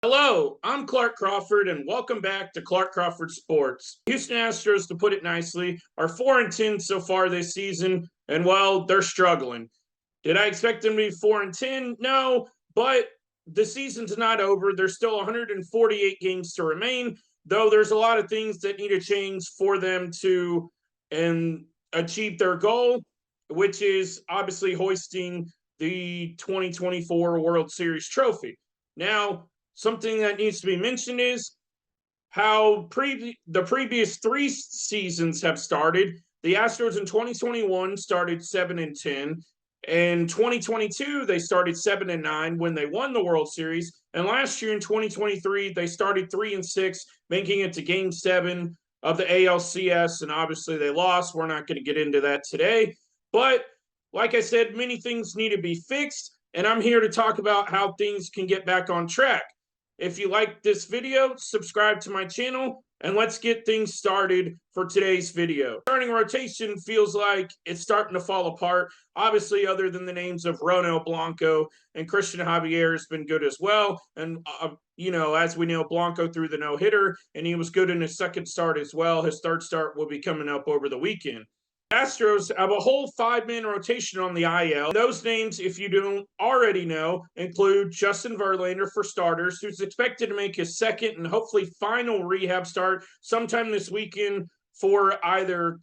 Hello, I'm Clark Crawford, and welcome back to Clark Crawford Sports. Houston Astros, to put it nicely, are 4-10 so far this season, and well, they're struggling. Did I expect them to be 4-10? No, but the season's not over. There's still 148 games to remain, though there's a lot of things that need to change for them to achieve their goal, which is obviously hoisting the 2024 World Series trophy. Now, something that needs to be mentioned is how the previous three seasons have started. The Astros in 2021 started 7-10. In 2022, they started 7-9 when they won the World Series. And last year in 2023, they started 3-6, making it to Game 7 of the ALCS. And obviously, they lost. We're not going to get into that today. But like I said, many things need to be fixed. And I'm here to talk about how things can get back on track. If you like this video, subscribe to my channel, and let's get things started for today's video. Starting rotation feels like it's starting to fall apart. Obviously, other than the names of Ronel Blanco and Christian Javier has been good as well. And, as we know, Blanco threw the no-hitter, and he was good in his second start as well. His third start will be coming up over the weekend. Astros have a whole five-man rotation on the IL. Those names, if you don't already know, include Justin Verlander for starters, who's expected to make his second and hopefully final rehab start sometime this weekend for either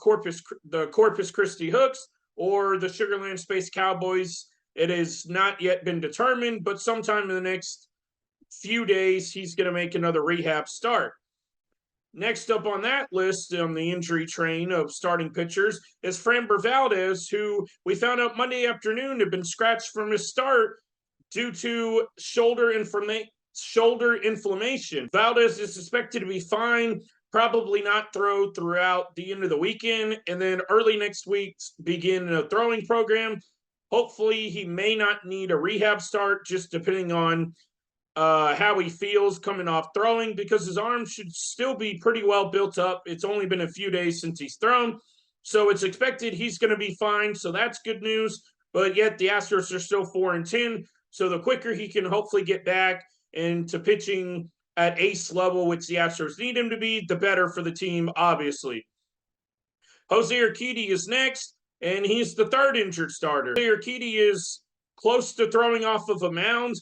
the Corpus Christi Hooks or the Sugarland Space Cowboys. It has not yet been determined, but sometime in the next few days, he's going to make another rehab start. Next up on that list on the injury train of starting pitchers is Framber Valdez, who we found out Monday afternoon had been scratched from his start due to shoulder inflammation. Valdez is suspected to be fine, probably not throw throughout the end of the weekend, and then early next week begin a throwing program. Hopefully, he may not need a rehab start, just depending on how he feels coming off throwing, because his arm should still be pretty well built up. It's only been a few days since he's thrown, so it's expected he's going to be fine. So that's good news. But yet the Astros are still 4-10. So the quicker he can hopefully get back into pitching at ace level, which the Astros need him to be, the better for the team, obviously. Jose Urquidy is next, and he's the third injured starter. Jose Urquidy is close to throwing off of a mound,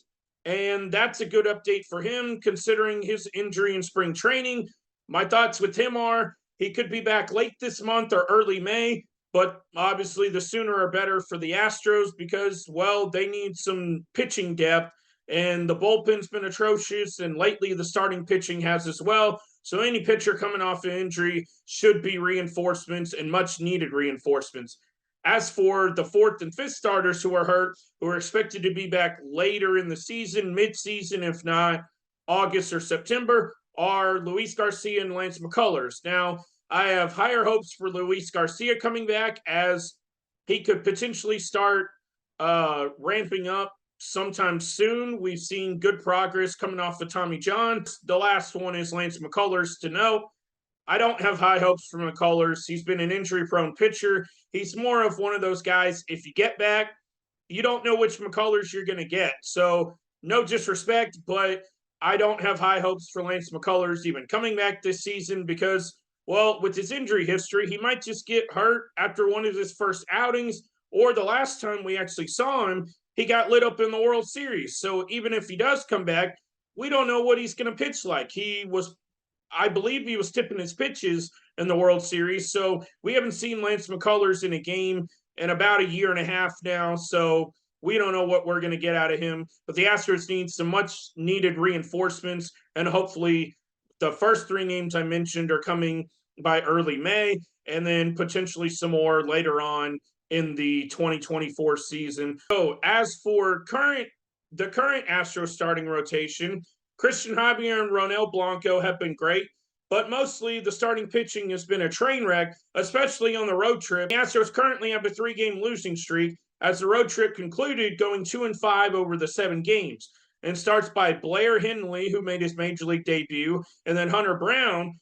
and that's a good update for him considering his injury in spring training. My thoughts with him are he could be back late this month or early May, but obviously the sooner or better for the Astros because, well, they need some pitching depth, and the bullpen's been atrocious, and lately the starting pitching has as well. So any pitcher coming off an injury should be reinforcements and much needed reinforcements. As for the fourth and fifth starters who are hurt, who are expected to be back later in the season, mid-season, if not August or September, are Luis Garcia and Lance McCullers. Now, I have higher hopes for Luis Garcia coming back, as he could potentially start ramping up sometime soon. We've seen good progress coming off of Tommy John. The last one is Lance McCullers to note. I don't have high hopes for McCullers. He's been an injury-prone pitcher. He's more of one of those guys, if you get back, you don't know which McCullers you're going to get. So no disrespect, but I don't have high hopes for Lance McCullers even coming back this season because, well, with his injury history, he might just get hurt after one of his first outings, or the last time we actually saw him, he got lit up in the World Series. So even if he does come back, we don't know what he's going to pitch like. I believe he was tipping his pitches in the World Series. So we haven't seen Lance McCullers in a game in about a year and a half now. So we don't know what we're going to get out of him. But the Astros need some much needed reinforcements. And hopefully the first three names I mentioned are coming by early May, and then potentially some more later on in the 2024 season. So as for the current Astros starting rotation, Christian Javier and Ronel Blanco have been great, but mostly the starting pitching has been a train wreck, especially on the road trip. The Astros currently have a 3-game losing streak as the road trip concluded going 2-5 over the 7 games. And starts by Blair Henley, who made his major league debut, and then Hunter Brown.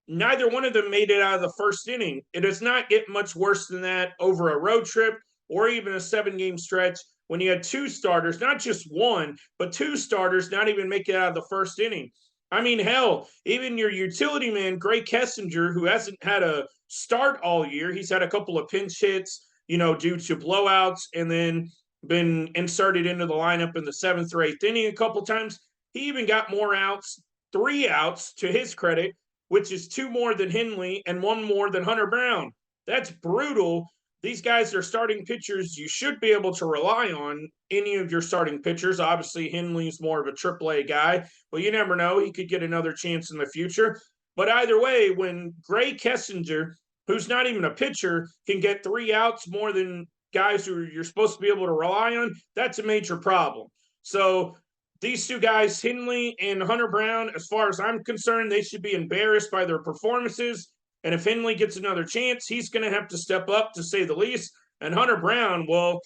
Neither one of them made it out of the first inning. It does not get much worse than that over a road trip or even a 7-game stretch when you had two starters, not just one, but two starters not even make it out of the first inning. I mean, hell, even your utility man, Gray Kessinger, who hasn't had a start all year, he's had a couple of pinch hits, due to blowouts, and then been inserted into the lineup in the seventh or eighth inning a couple times. He even got more outs, 3 outs to his credit, which is 2 more than Henley and 1 more than Hunter Brown. That's brutal. These guys are starting pitchers you should be able to rely on, any of your starting pitchers. Obviously, Henley's more of a AAA guy, but you never know. He could get another chance in the future. But either way, when Gray Kessinger, who's not even a pitcher, can get 3 outs more than guys who you're supposed to be able to rely on, that's a major problem. So these two guys, Henley and Hunter Brown, as far as I'm concerned, they should be embarrassed by their performances. And if Henley gets another chance, he's going to have to step up, to say the least. And Hunter Brown, well,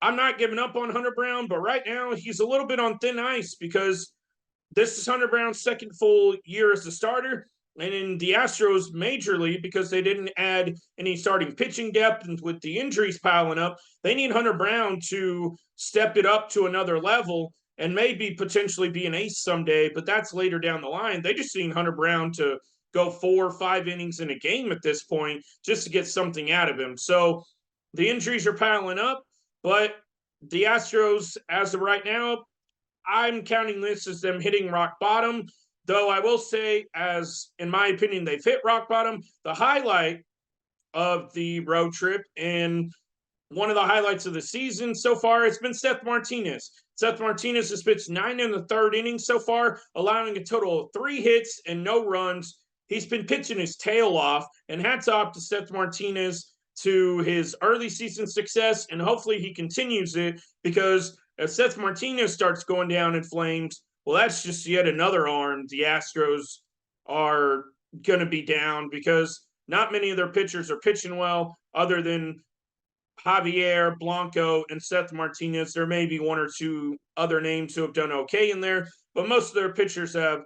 I'm not giving up on Hunter Brown, but right now he's a little bit on thin ice because this is Hunter Brown's second full year as a starter. And in the Astros majorly, because they didn't add any starting pitching depth, and with the injuries piling up, they need Hunter Brown to step it up to another level and maybe potentially be an ace someday, but that's later down the line. They just need Hunter Brown to go 4 or 5 innings in a game at this point just to get something out of him. So the injuries are piling up, but the Astros, as of right now, I'm counting this as them hitting rock bottom. Though I will say, as in my opinion, they've hit rock bottom. The highlight of the road trip and one of the highlights of the season so far has been Seth Martinez. Seth Martinez has pitched 9 in the third inning so far, allowing a total of 3 hits and no runs. He's been pitching his tail off, and hats off to Seth Martinez to his early season success, and hopefully he continues it, because if Seth Martinez starts going down in flames, well, that's just yet another arm the Astros are going to be down, because not many of their pitchers are pitching well other than Javier, Blanco, and Seth Martinez. There may be 1 or 2 other names who have done okay in there, but most of their pitchers have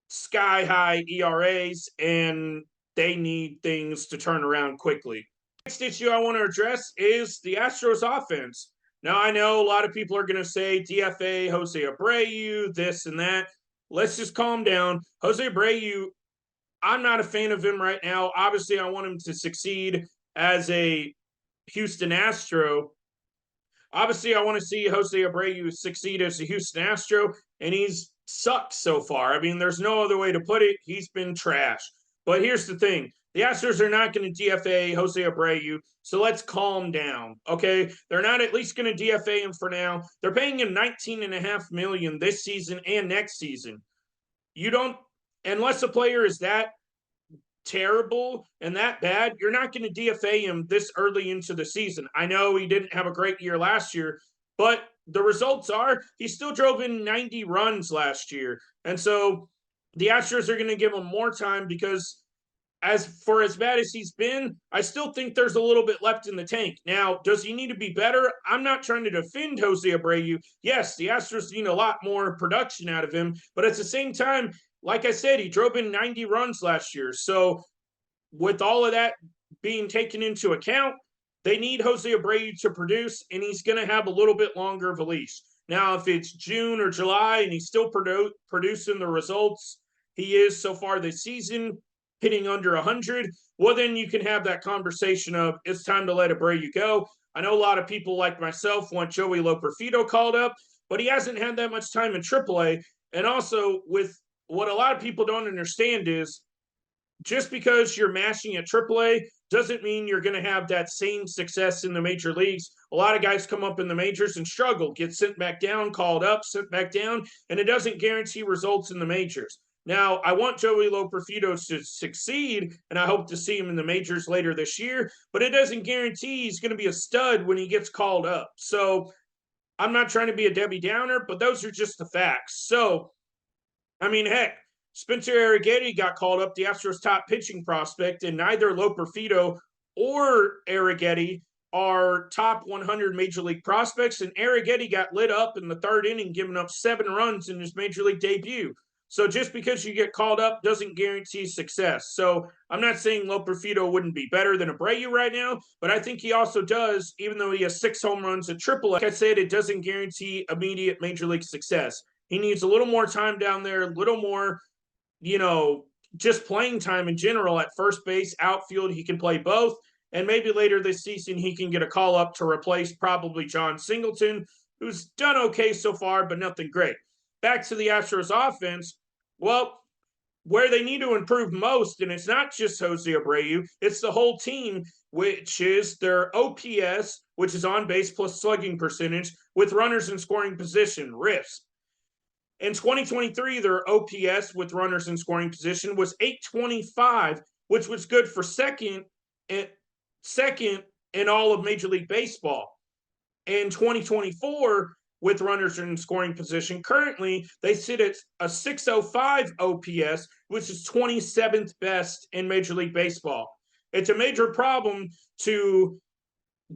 sky-high ERAs, and they need things to turn around quickly. Next issue I want to address is the Astros offense. Now, I know a lot of people are going to say DFA, Jose Abreu, this and that. Let's just calm down. Jose Abreu, I'm not a fan of him right now. Obviously, I want him to succeed as a Houston Astro. Obviously, I want to see Jose Abreu succeed as a Houston Astro, and he's sucked so far. I mean, there's no other way to put it. He's been trash. But here's the thing. The Astros are not going to DFA Jose Abreu, so let's calm down, okay? They're not at least going to DFA him for now. They're paying him $19.5 million this season and next season. You don't, unless a player is that terrible and that bad, you're not going to DFA him this early into the season. I know he didn't have a great year last year, but the results are he still drove in 90 runs last year. And so the Astros are going to give him more time, because as bad as he's been, I still think there's a little bit left in the tank. Now, does he need to be better? I'm not trying to defend Jose Abreu. Yes, the Astros need a lot more production out of him, but at the same time, like I said, he drove in 90 runs last year. So with all of that being taken into account, they need Jose Abreu to produce, and he's going to have a little bit longer of a leash. Now, if it's June or July and he's still producing the results he is so far this season, hitting under 100, well, then you can have that conversation of it's time to let Abreu go. I know a lot of people like myself want Joey Loperfido called up, but he hasn't had that much time in AAA. And also, with what a lot of people don't understand is, just because you're mashing at AAA doesn't mean you're going to have that same success in the major leagues. A lot of guys come up in the majors and struggle, get sent back down, called up, sent back down, and it doesn't guarantee results in the majors. Now, I want Joey Loperfido to succeed, and I hope to see him in the majors later this year, but it doesn't guarantee he's going to be a stud when he gets called up. So I'm not trying to be a Debbie Downer, but those are just the facts. So, I mean, heck, Spencer Arrighetti got called up, the Astros' top pitching prospect, and neither Loperfido or Arrighetti are top 100 major league prospects, and Arrighetti got lit up in the third inning, giving up 7 runs in his major league debut. So just because you get called up doesn't guarantee success. So I'm not saying Loperfido wouldn't be better than Abreu right now, but I think he also does, even though he has 6 home runs at AAA. Like I said, it doesn't guarantee immediate major league success. He needs a little more time down there, a little more, just playing time in general at first base, outfield. He can play both. And maybe later this season, he can get a call up to replace probably John Singleton, who's done okay so far, but nothing great. Back to the Astros offense. Well, where they need to improve most, and it's not just Jose Abreu, it's the whole team, which is their OPS, which is on base plus slugging percentage, with runners in scoring position, RIFs. In 2023, their OPS with runners in scoring position was 825, which was good for second in all of Major League Baseball. In 2024, with runners in scoring position, currently they sit at a 605 OPS, which is 27th best in Major League Baseball. It's a major problem to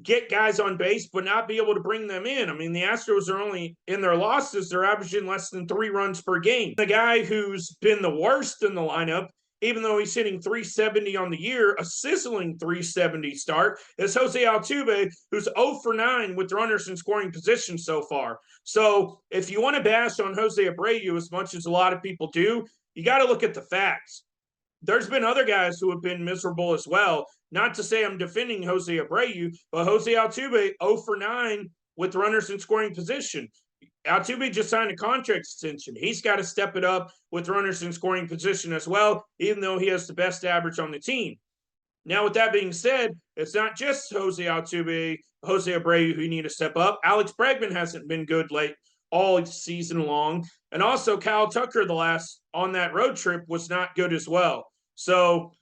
get guys on base, but not be able to bring them in. I mean, the Astros are only, in their losses, they're averaging less than 3 runs per game. The guy who's been the worst in the lineup, even though he's hitting 370 on the year, a sizzling 370 start, is Jose Altuve, who's 0 for 9 with runners in scoring position so far. So if you want to bash on Jose Abreu as much as a lot of people do, you got to look at the facts. There's been other guys who have been miserable as well. Not to say I'm defending Jose Abreu, but Jose Altuve, 0 for 9 with runners in scoring position. Altuve just signed a contract extension. He's got to step it up with runners in scoring position as well, even though he has the best average on the team. Now, with that being said, it's not just Jose Altuve, Jose Abreu who need to step up. Alex Bregman hasn't been good late all season long. And also Kyle Tucker, the last on that road trip, was not good as well. So,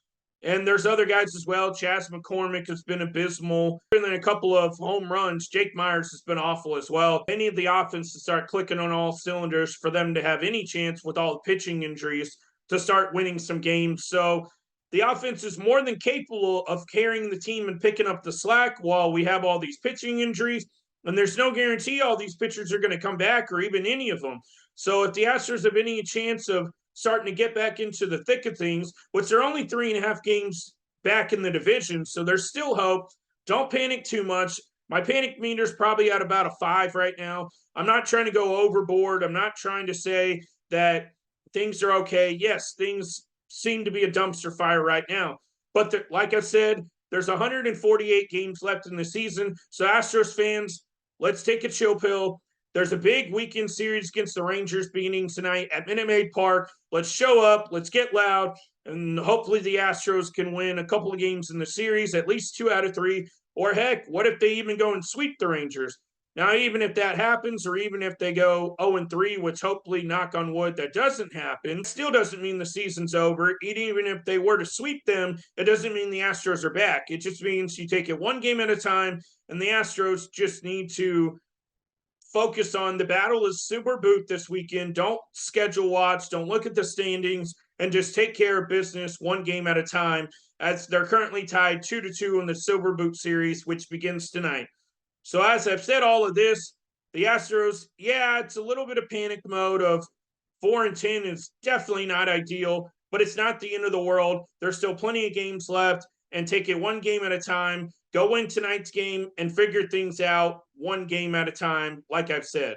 and there's other guys as well. Chas McCormick has been abysmal. And then a couple of home runs. Jake Myers has been awful as well. They need the offense to start clicking on all cylinders for them to have any chance with all the pitching injuries to start winning some games. So the offense is more than capable of carrying the team and picking up the slack while we have all these pitching injuries. And there's no guarantee all these pitchers are going to come back, or even any of them. So if the Astros have any chance of starting to get back into the thick of things, which they're only 3.5 games back in the division, so there's still hope. Don't panic too much. My panic meter's probably at about a 5 right now. I'm not trying to go overboard. I'm not trying to say that things are okay. Yes, things seem to be a dumpster fire right now. But like I said, there's 148 games left in the season. So Astros fans, let's take a chill pill. There's a big weekend series against the Rangers beginning tonight at Minute Maid Park. Let's show up. Let's get loud. And hopefully the Astros can win a couple of games in the series, at least 2 out of 3. Or heck, what if they even go and sweep the Rangers? Now, even if that happens, or even if they go 0-3, which hopefully, knock on wood, that doesn't happen, still doesn't mean the season's over. Even if they were to sweep them, it doesn't mean the Astros are back. It just means you take it one game at a time, and the Astros just need to focus on the battle is Super Boot this weekend. Don't schedule watch. Don't look at the standings, and just take care of business one game at a time, as they're currently tied 2-2 in the Silver Boot series, which begins tonight. So as I've said all of this, the Astros, yeah, it's a little bit of panic mode of 4-10 is definitely not ideal, but it's not the end of the world. There's still plenty of games left, and take it one game at a time. Go win tonight's game and figure things out one game at a time, like I've said.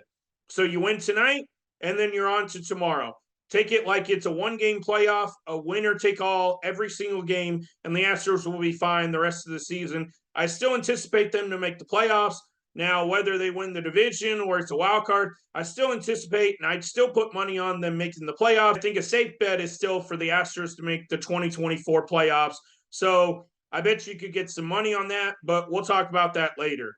So you win tonight, and then you're on to tomorrow. Take it like it's a one-game playoff, a winner-take-all every single game, and the Astros will be fine the rest of the season. I still anticipate them to make the playoffs. Now, whether they win the division or it's a wild card, I still anticipate, and I'd still put money on them making the playoffs. I think a safe bet is still for the Astros to make the 2024 playoffs. So I bet you could get some money on that, but we'll talk about that later.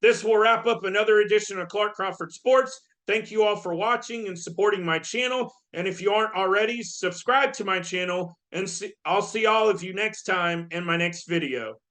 This will wrap up another edition of Clark Crawford Sports. Thank you all for watching and supporting my channel. And if you aren't already, subscribe to my channel, and I'll see all of you next time in my next video.